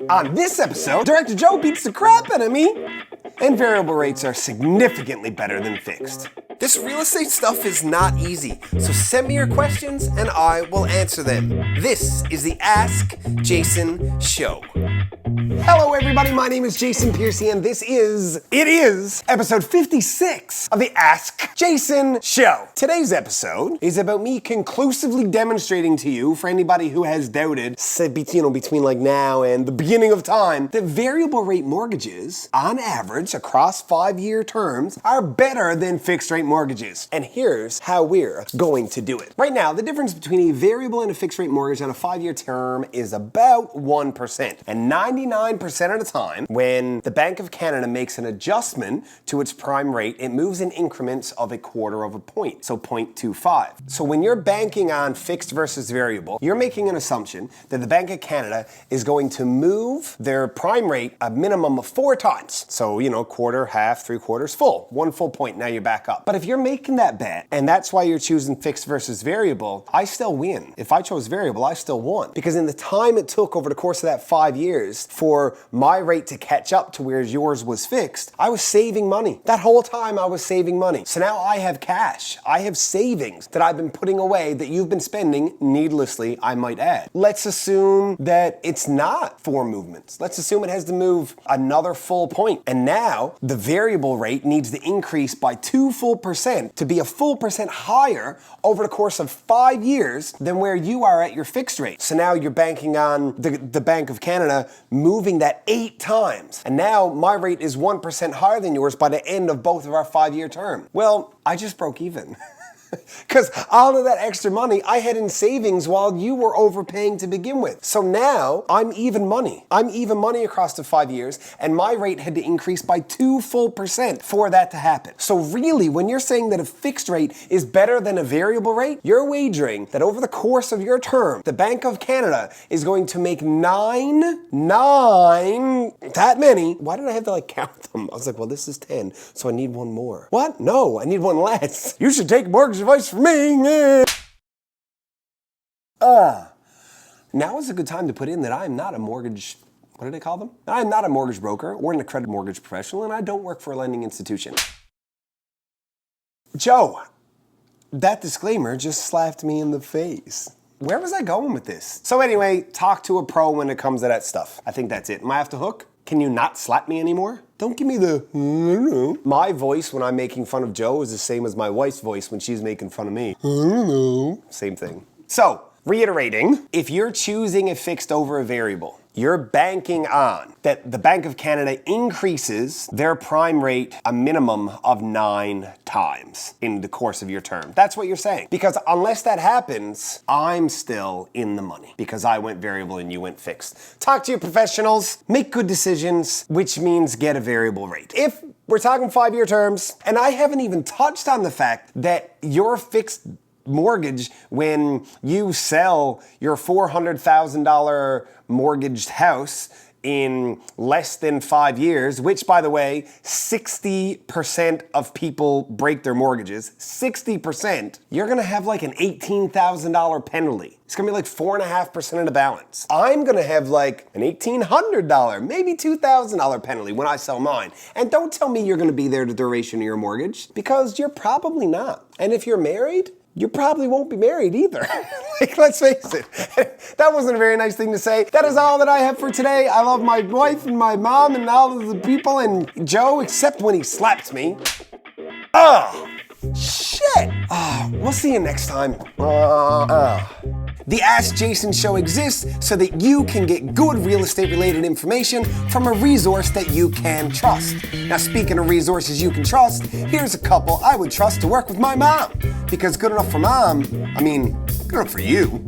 On this episode, Director Joe beats the crap out of me, and variable rates are significantly better than fixed. This real estate stuff is not easy, so send me your questions and I will answer them. This is the Ask Jason Show. Hello everybody, my name is Jason Piercey and it is episode 56 of the Ask Jason Show. Today's episode is about me conclusively demonstrating to you, for anybody who has doubted, between like now and the beginning of time, that variable rate mortgages, on average, across 5-year terms, are better than fixed rate mortgages. And here's how we're going to do it. Right now, the difference between a variable and a fixed rate mortgage on a 5-year term is about 1%. And 99% of the time, when the Bank of Canada makes an adjustment to its prime rate, it moves in increments of 1/4 of a point, so 0.25. So when you're banking on fixed versus variable, you're making an assumption that the Bank of Canada is going to move their prime rate a minimum of 4 times. So, quarter, half, 3/4, full. 1 full point, now you're back up. But if you're making that bet, and that's why you're choosing fixed versus variable, I still win. If I chose variable, I still won. Because in the time it took over the course of that 5 years for my rate to catch up to where yours was fixed, I was saving money. That whole time I was saving money. So now I have cash. I have savings that I've been putting away that you've been spending needlessly, I might add. Let's assume that it's not 4 movements. Let's assume it has to move another full point. And now the variable rate needs to increase by 2 full percent to be a full percent higher over the course of 5 years than where you are at your fixed rate. So now you're banking on the Bank of Canada moving that 8 times. And now my rate is 1% higher than yours by the end of both of our 5-year term. Well, I just broke even. Because all of that extra money I had in savings while you were overpaying to begin with. So now I'm even money. I'm even money across the 5 years, and my rate had to increase by 2 full percent for that to happen. So really, when you're saying that a fixed rate is better than a variable rate, you're wagering that over the course of your term, the Bank of Canada is going to make nine, that many. Why did I have to count them? I was like, well, this is 10, so I need one more. What? No, I need one less. You should take mortgage advice from me. Now is a good time to put in that I'm not a mortgage, what do they call them? I'm not a mortgage broker or an accredited mortgage professional, and I don't work for a lending institution. Joe, that disclaimer just slapped me in the face. Where was I going with this? So anyway, talk to a pro when it comes to that stuff. I think that's it. Am I off the hook? Can you not slap me anymore? Don't give me the My voice when I'm making fun of Joe is the same as my wife's voice when she's making fun of me. Same thing. So, reiterating, if you're choosing a fixed over a variable, you're banking on that the Bank of Canada increases their prime rate a minimum of 9 times in the course of your term. That's what you're saying. Because unless that happens, I'm still in the money because I went variable and you went fixed. Talk to your professionals, make good decisions, which means get a variable rate. If we're talking 5-year terms, and I haven't even touched on the fact that your fixed mortgage, when you sell your $400,000 mortgaged house in less than 5 years, which by the way, 60% of people break their mortgages, 60%, you're gonna have an $18,000 penalty. It's gonna be 4.5% of the balance. I'm gonna have an $1,800, maybe $2,000 penalty when I sell mine. And don't tell me you're gonna be there the duration of your mortgage, because you're probably not. And if you're married, you probably won't be married either. Let's face it. That wasn't a very nice thing to say. That is all that I have for today. I love my wife and my mom and all of the people and Joe, except when he slapped me. Oh, shit. We'll see you next time. The Ask Jason Show exists so that you can get good real estate related information from a resource that you can trust. Now, speaking of resources you can trust, here's a couple I would trust to work with my mom. Because good enough for mom, good enough for you.